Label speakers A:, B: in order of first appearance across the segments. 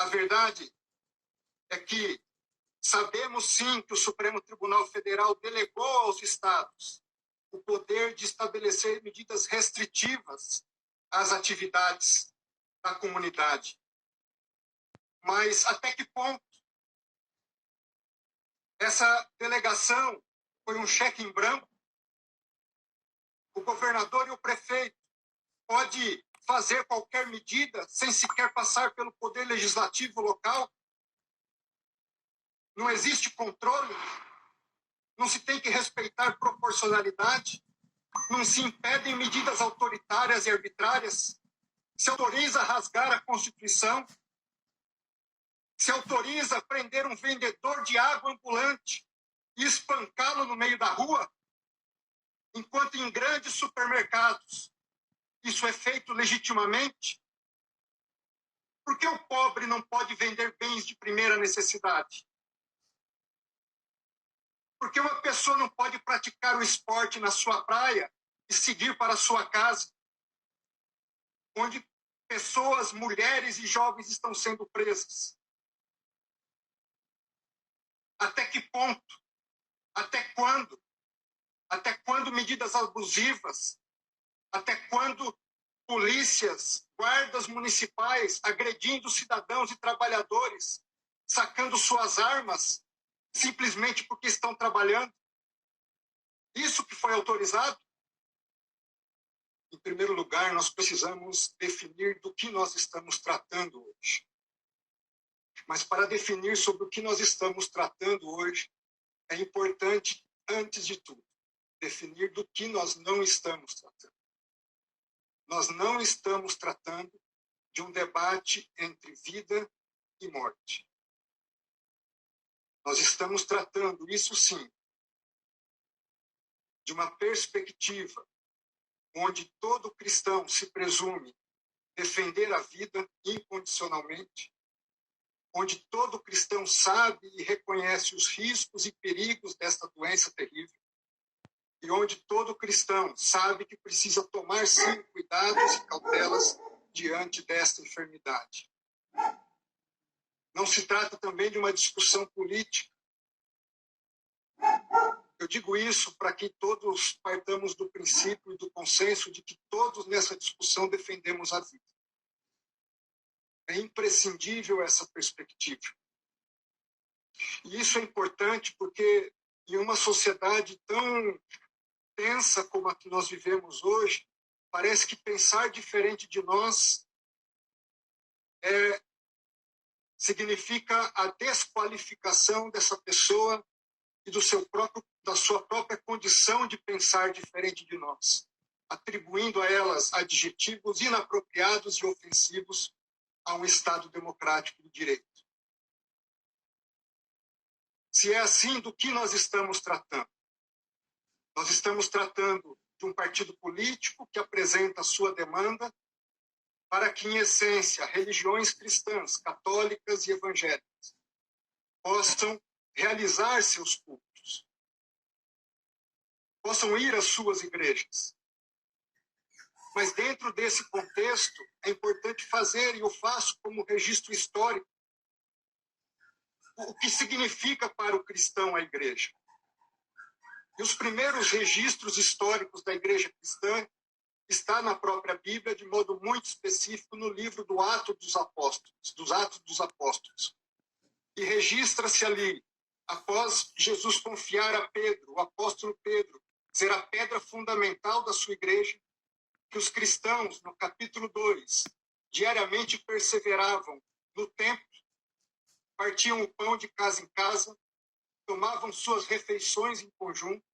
A: verdade é que sabemos sim que o Supremo Tribunal Federal delegou aos estados o poder de estabelecer medidas restritivas às atividades da comunidade. Mas até que ponto essa delegação foi um cheque em branco? O governador e o prefeito pode fazer qualquer medida sem sequer passar pelo poder legislativo local? Não existe controle? Não se tem que respeitar proporcionalidade? Não se impedem medidas autoritárias e arbitrárias? Se autoriza a rasgar a Constituição? Se autoriza a prender um vendedor de água ambulante e espancá-lo no meio da rua? Enquanto em grandes supermercados isso é feito legitimamente? Por que o pobre não pode vender bens de primeira necessidade? Por que uma pessoa não pode praticar o esporte na sua praia e seguir para a sua casa, onde pessoas, mulheres e jovens estão sendo presas? Até que ponto? Até quando? Até quando medidas abusivas? Até quando polícias, guardas municipais agredindo cidadãos e trabalhadores, sacando suas armas, simplesmente porque estão trabalhando? Isso que foi autorizado? Em primeiro lugar, nós precisamos definir do que nós estamos tratando hoje. Mas para definir sobre o que nós estamos tratando hoje, é importante, antes de tudo, definir do que nós não estamos tratando. Nós não estamos tratando de um debate entre vida e morte. Nós estamos tratando, isso sim, de uma perspectiva onde todo cristão se presume defender a vida incondicionalmente, onde todo cristão sabe e reconhece os riscos e perigos desta doença terrível, e onde todo cristão sabe que precisa tomar, sim, cuidados e cautelas diante desta enfermidade. Não se trata também de uma discussão política. Eu digo isso para que todos partamos do princípio e do consenso de que todos nessa discussão defendemos a vida. É imprescindível essa perspectiva. E isso é importante porque em uma sociedade tão tensa como a que nós vivemos hoje, parece que pensar diferente de nós significa a desqualificação dessa pessoa e da sua própria condição de pensar diferente de nós, atribuindo a elas adjetivos inapropriados e ofensivos a um Estado democrático de direito. Se é assim, do que nós estamos tratando? Nós estamos tratando de um partido político que apresenta a sua demanda para que, em essência, religiões cristãs, católicas e evangélicas possam realizar seus cultos, possam ir às suas igrejas. Mas dentro desse contexto, é importante fazer, e eu faço como registro histórico, o que significa para o cristão a igreja. E os primeiros registros históricos da igreja cristã está na própria Bíblia, de modo muito específico, no livro dos Atos dos Apóstolos. E registra-se ali, após Jesus confiar a Pedro, o apóstolo Pedro, ser a pedra fundamental da sua igreja, que os cristãos, no capítulo 2, diariamente perseveravam no templo, partiam o pão de casa em casa, tomavam suas refeições em conjunto,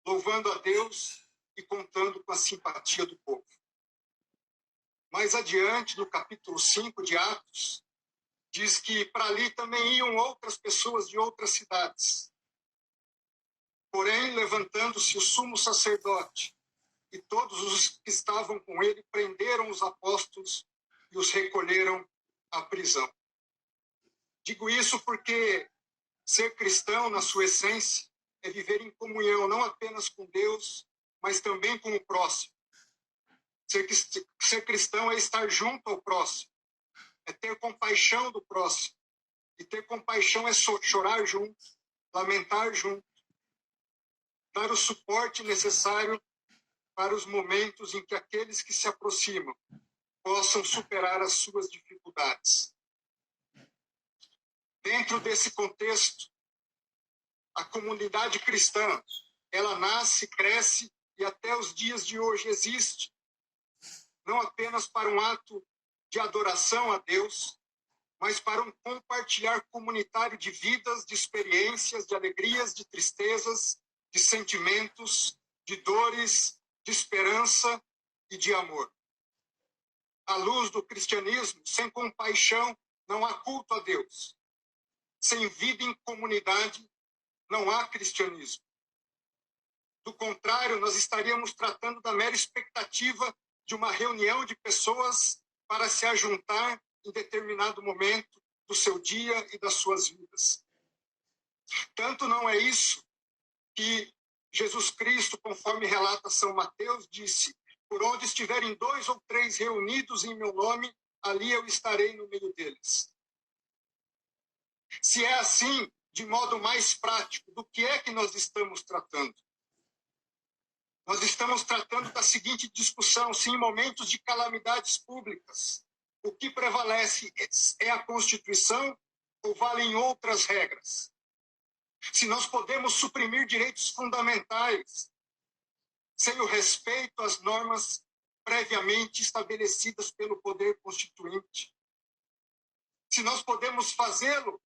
A: louvando a Deus e contando com a simpatia do povo. Mais adiante, no capítulo 5 de Atos, diz que para ali também iam outras pessoas de outras cidades. Porém, levantando-se o sumo sacerdote e todos os que estavam com ele, prenderam os apóstolos e os recolheram à prisão. Digo isso porque ser cristão, na sua essência, é viver em comunhão, não apenas com Deus, mas também com o próximo. Ser cristão é estar junto ao próximo. é ter compaixão do próximo. E ter compaixão é chorar junto, lamentar junto, dar o suporte necessário para os momentos em que aqueles que se aproximam possam superar as suas dificuldades. Dentro desse contexto, a comunidade cristã, ela nasce, cresce e até os dias de hoje existe, não apenas para um ato de adoração a Deus, mas para um compartilhar comunitário de vidas, de experiências, de alegrias, de tristezas, de sentimentos, de dores, de esperança e de amor. À luz do cristianismo, sem compaixão, não há culto a Deus. Sem vida em comunidade, não há cristianismo. Do contrário, nós estaríamos tratando da mera expectativa de uma reunião de pessoas para se ajuntar em determinado momento do seu dia e das suas vidas. Tanto não é isso que Jesus Cristo, conforme relata São Mateus, disse: por onde estiverem 2 ou 3 reunidos em meu nome, ali eu estarei no meio deles. Se é assim, de modo mais prático, do que é que nós estamos tratando? Nós estamos tratando da seguinte discussão: se em momentos de calamidades públicas, o que prevalece é a Constituição ou valem outras regras? Se nós podemos suprimir direitos fundamentais sem o respeito às normas previamente estabelecidas pelo poder constituinte? Se nós podemos fazê-lo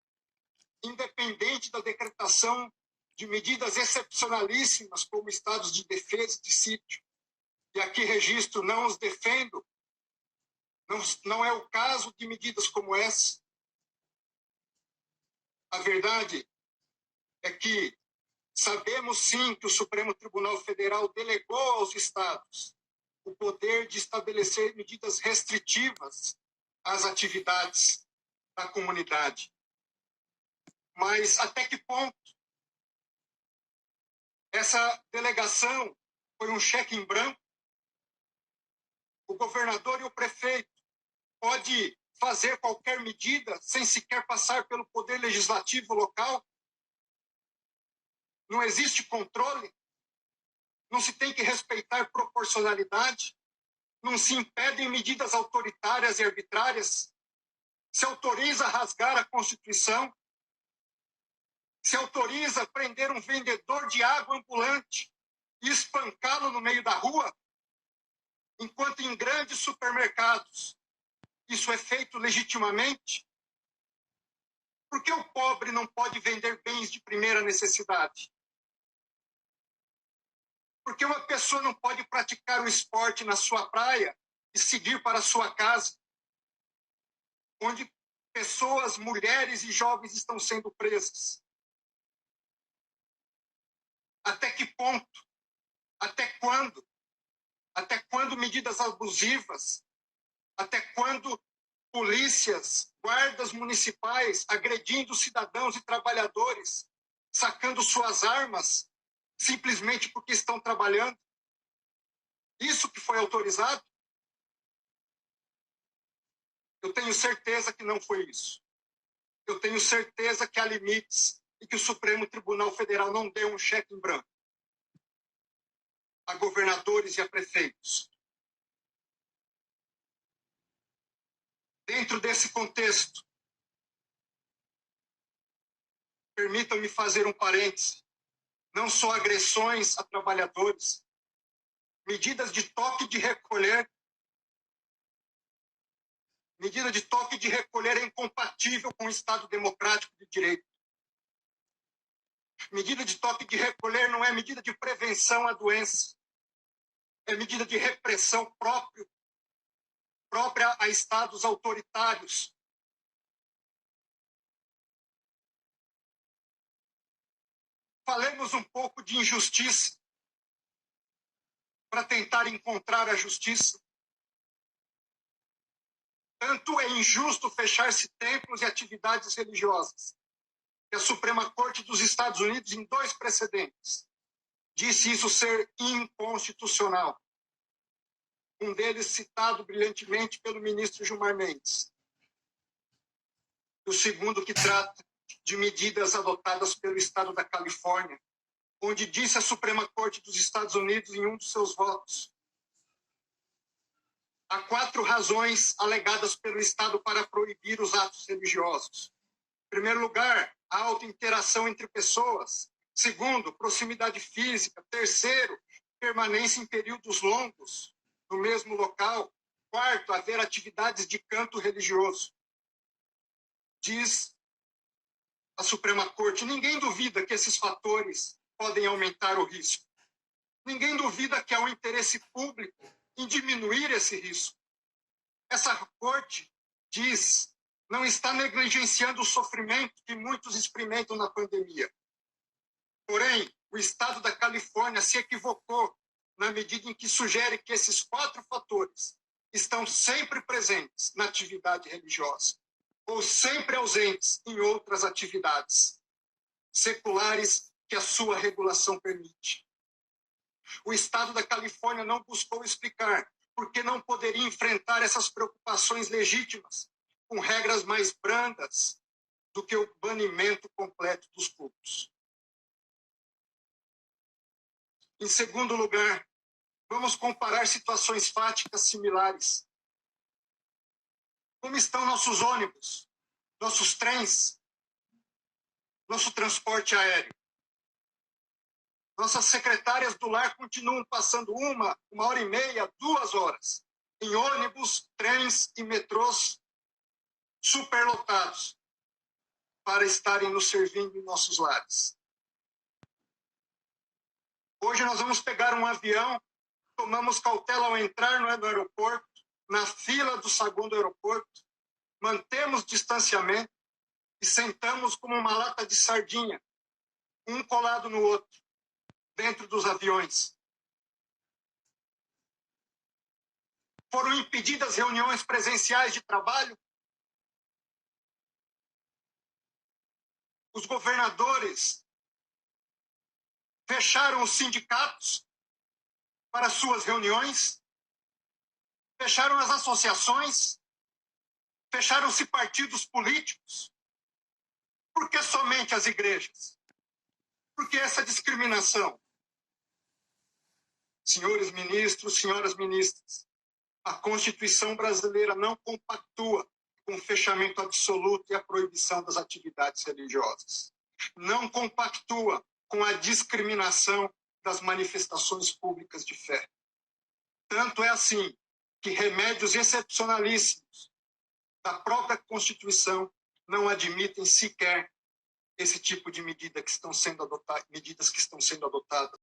A: independente da decretação de medidas excepcionalíssimas, como estados de defesa e de sítio? E aqui registro, não os defendo, não é o caso de medidas como essa. A verdade é que sabemos sim que o Supremo Tribunal Federal delegou aos estados o poder de estabelecer medidas restritivas às atividades da comunidade. Mas até que ponto essa delegação foi um cheque em branco? O governador e o prefeito pode fazer qualquer medida sem sequer passar pelo poder legislativo local? Não existe controle? Não se tem que respeitar proporcionalidade? Não se impedem medidas autoritárias e arbitrárias? Se autoriza a rasgar a Constituição? Se autoriza a prender um vendedor de água ambulante e espancá-lo no meio da rua? Enquanto em grandes supermercados isso é feito legitimamente? Por que o pobre não pode vender bens de primeira necessidade? Por que uma pessoa não pode praticar o esporte na sua praia e seguir para a sua casa, onde pessoas, mulheres e jovens estão sendo presas? Até que ponto? Até quando? Até quando medidas abusivas? Até quando polícias, guardas municipais agredindo cidadãos e trabalhadores, sacando suas armas simplesmente porque estão trabalhando? Isso que foi autorizado? Eu tenho certeza que não foi isso. Eu tenho certeza que há limites e que o Supremo Tribunal Federal não deu um cheque em branco a governadores e a prefeitos. Dentro desse contexto, permitam-me fazer um parêntese. Não só agressões a trabalhadores, medidas de toque de recolher. Medida de toque de recolher é incompatível com o Estado democrático de direito. Medida de toque de recolher não é medida de prevenção à doença. É medida de repressão própria a estados autoritários. Falemos um pouco de injustiça para tentar encontrar a justiça. Tanto é injusto fechar-se templos e atividades religiosas, que a Suprema Corte dos Estados Unidos, em 2 precedentes, disse isso ser inconstitucional. Um deles citado brilhantemente pelo ministro Gilmar Mendes. E o segundo que trata de medidas adotadas pelo Estado da Califórnia, onde disse a Suprema Corte dos Estados Unidos em um dos seus votos: há 4 razões alegadas pelo Estado para proibir os atos religiosos. Em primeiro lugar, a alta interação entre pessoas. Segundo, proximidade física. Terceiro, permanência em períodos longos no mesmo local. Quarto, haver atividades de canto religioso. Diz a Suprema Corte: ninguém duvida que esses fatores podem aumentar o risco. Ninguém duvida que há um interesse público em diminuir esse risco. Essa Corte diz: não está negligenciando o sofrimento que muitos experimentam na pandemia. Porém, o Estado da Califórnia se equivocou na medida em que sugere que esses 4 fatores estão sempre presentes na atividade religiosa ou sempre ausentes em outras atividades seculares que a sua regulação permite. O Estado da Califórnia não buscou explicar por que não poderia enfrentar essas preocupações legítimas com regras mais brandas do que o banimento completo dos cultos. Em segundo lugar, vamos comparar situações fáticas similares. Como estão nossos ônibus, nossos trens, nosso transporte aéreo? Nossas secretárias do lar continuam passando 1h30, 2 horas em ônibus, trens e metrôs superlotados para estarem nos servindo em nossos lares. Hoje nós vamos pegar um avião, tomamos cautela ao entrar no aeroporto, na fila do saguão do aeroporto, mantemos distanciamento e sentamos como uma lata de sardinha, um colado no outro, dentro dos aviões. Foram impedidas reuniões presenciais de trabalho. Os governadores fecharam os sindicatos para suas reuniões, fecharam as associações, fecharam-se partidos políticos. Por que somente as igrejas? Por que essa discriminação? Senhores ministros, senhoras ministras, a Constituição brasileira não compactua com o fechamento absoluto e a proibição das atividades religiosas. Não compactua com a discriminação das manifestações públicas de fé. Tanto é assim que remédios excepcionalíssimos da própria Constituição não admitem sequer esse tipo de medidas que estão sendo adotadas